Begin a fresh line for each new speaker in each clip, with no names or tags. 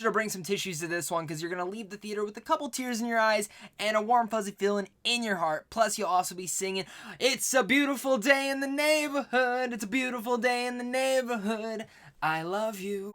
Sure, bring some tissues to this one because you're going to leave the theater with a couple tears in your eyes and a warm fuzzy feeling in your heart. Plus, you'll also be singing, "It's a beautiful day in the neighborhood. It's a beautiful day in the neighborhood. I love you."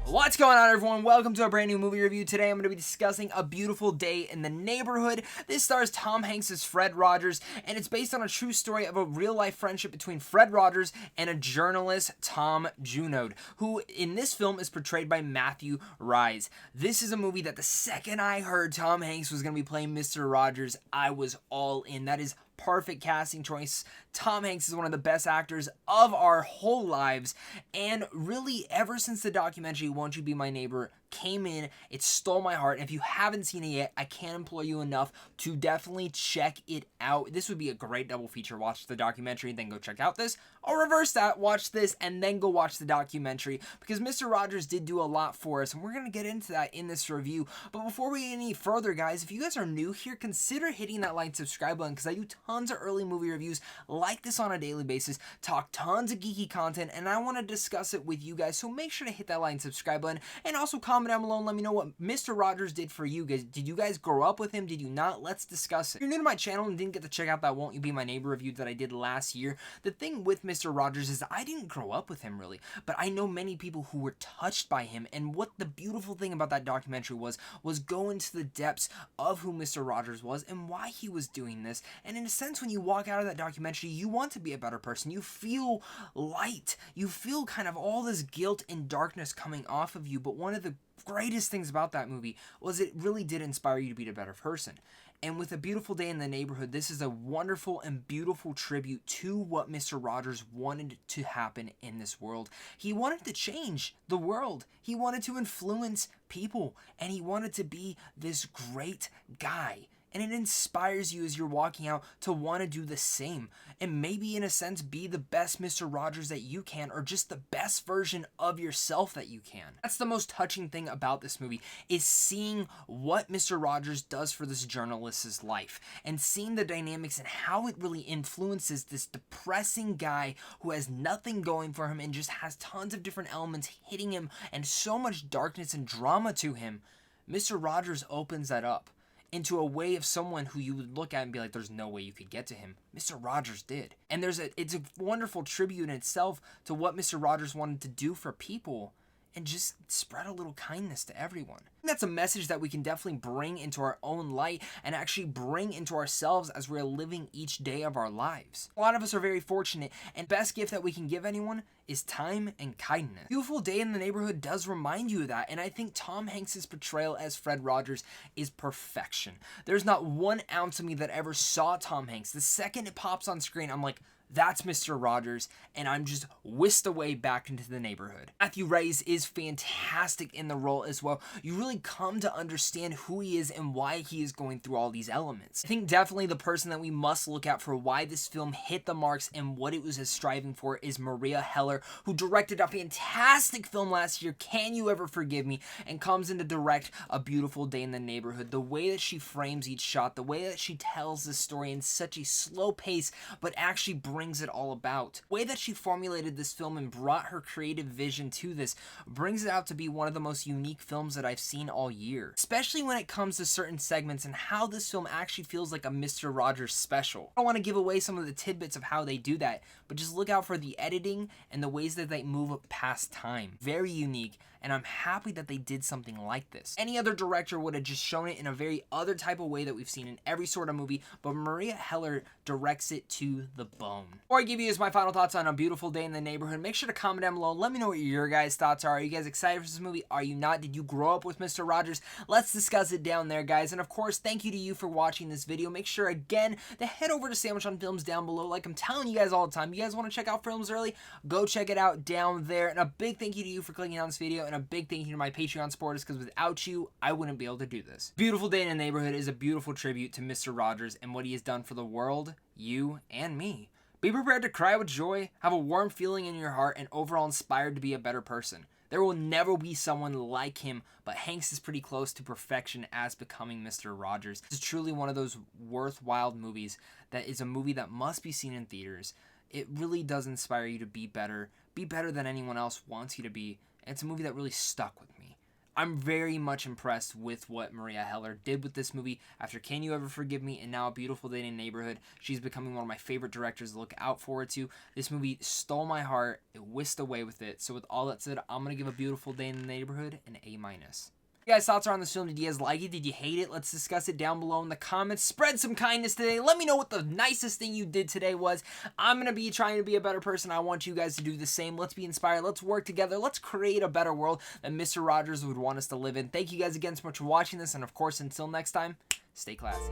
What's going on, everyone? Welcome to a brand new movie review. Today I'm going to be discussing A Beautiful Day in the Neighborhood. This stars Tom Hanks as Fred Rogers, and it's based on a true story of a real-life friendship between Fred Rogers and a journalist, Tom Junod, who in this film is portrayed by Matthew Rhys. This is a movie that the second I heard Tom Hanks was going to be playing Mr. Rogers, I was all in. That is perfect casting choice. Tom Hanks is one of the best actors of our whole lives, and really ever since the documentary Won't You Be My Neighbor came in, it stole my heart. And if you haven't seen it yet, I can't implore you enough to definitely check it out. This would be a great double feature. Watch the documentary, then go check out this, or reverse that, watch this and then go watch the documentary, because Mr. Rogers did do a lot for us, and we're going to get into that in this review. But before we get any further, guys, if you guys are new here, consider hitting that like and subscribe button, because I do tons of early movie reviews like this on a daily basis, talk tons of geeky content, and I want to discuss it with you guys. So make sure to hit that like and subscribe button, and also comment down below and let me know what Mr. Rogers did for you guys. Did you guys grow up with him? Did you not? Let's discuss it. If you're new to my channel and didn't get to check out that Won't You Be My Neighbor review that I did last year, the thing with Mr. Rogers is I didn't grow up with him really, but I know many people who were touched by him, and what the beautiful thing about that documentary was go into the depths of who Mr. Rogers was and why he was doing this. And in a sense, when you walk out of that documentary, you want to be a better person. You feel light. You feel kind of all this guilt and darkness coming off of you, but one of the greatest things about that movie was it really did inspire you to be a better person. And with A Beautiful Day in the Neighborhood, this is a wonderful and beautiful tribute to what Mr. Rogers wanted to happen in this world. He wanted to change the world. He wanted to influence people, and he wanted to be this great guy. And it inspires you as you're walking out to want to do the same. And maybe in a sense be the best Mr. Rogers that you can, or just the best version of yourself that you can. That's the most touching thing about this movie, is seeing what Mr. Rogers does for this journalist's life. And seeing the dynamics and how it really influences this depressing guy who has nothing going for him and just has tons of different elements hitting him and so much darkness and drama to him. Mr. Rogers opens that up into a way of someone who you would look at and be like, there's no way you could get to him. Mr. Rogers did. And it's a wonderful tribute in itself to what Mr. Rogers wanted to do for people and just spread a little kindness to everyone. And that's a message that we can definitely bring into our own light and actually bring into ourselves as we're living each day of our lives. A lot of us are very fortunate, and the best gift that we can give anyone is time and kindness. Beautiful Day in the Neighborhood does remind you of that, and I think Tom Hanks' portrayal as Fred Rogers is perfection. There's not 1 ounce of me that ever saw Tom Hanks. The second it pops on screen, I'm like, that's Mr. Rogers, and I'm just whisked away back into the neighborhood. Matthew Rhys is fantastic in the role as well. You really come to understand who he is and why he is going through all these elements. I think definitely the person that we must look at for why this film hit the marks and what it was striving for is Maria Heller, who directed a fantastic film last year, Can You Ever Forgive Me, and comes in to direct A Beautiful Day in the Neighborhood. The way that she frames each shot, the way that she tells the story in such a slow pace, but actually brings it all about. The way that she formulated this film and brought her creative vision to this brings it out to be one of the most unique films that I've seen all year, especially when it comes to certain segments and how this film actually feels like a Mr. Rogers special. I don't want to give away some of the tidbits of how they do that, but just look out for the editing and the ways that they move past time. Very unique, and I'm happy that they did something like this. Any other director would have just shown it in a very other type of way that we've seen in every sort of movie, but Maria Heller directs it to the bone. Before I give you my final thoughts on A Beautiful Day in the Neighborhood, make sure to comment down below. Let me know what your guys' thoughts are. Are you guys excited for this movie? Are you not? Did you grow up with Mr. Rogers? Let's discuss it down there, guys. And of course, thank you to you for watching this video. Make sure, again, to head over to Sandwich on Films down below. Like I'm telling you guys all the time, you guys want to check out films early? Go check it out down there. And a big thank you to you for clicking on this video, and a big thank you to my Patreon supporters, because without you, I wouldn't be able to do this. Beautiful Day in the Neighborhood is a beautiful tribute to Mr. Rogers and what he has done for the world, you, and me. Be prepared to cry with joy, have a warm feeling in your heart, and overall inspired to be a better person. There will never be someone like him, but Hanks is pretty close to perfection as becoming Mr. Rogers. This is truly one of those worthwhile movies that is a movie that must be seen in theaters. it really does inspire you to be better than anyone else wants you to be. And it's a movie that really stuck with me. I'm very much impressed with what Maria Heller did with this movie. After Can You Ever Forgive Me and now A Beautiful Day in the Neighborhood, she's becoming one of my favorite directors to look out forward to. This movie stole my heart. It whisked away with it. So with all that said, I'm going to give A Beautiful Day in the Neighborhood an A-. You guys' thoughts are on this film. Did you guys like it? Did you hate it? Let's discuss it down below in the comments. Spread some kindness today. Let me know what the nicest thing you did today was. I'm going to be trying to be a better person. I want you guys to do the same. Let's be inspired. Let's work together. Let's create a better world that Mr. Rogers would want us to live in. Thank you guys again so much for watching this. And of course, until next time, stay classy.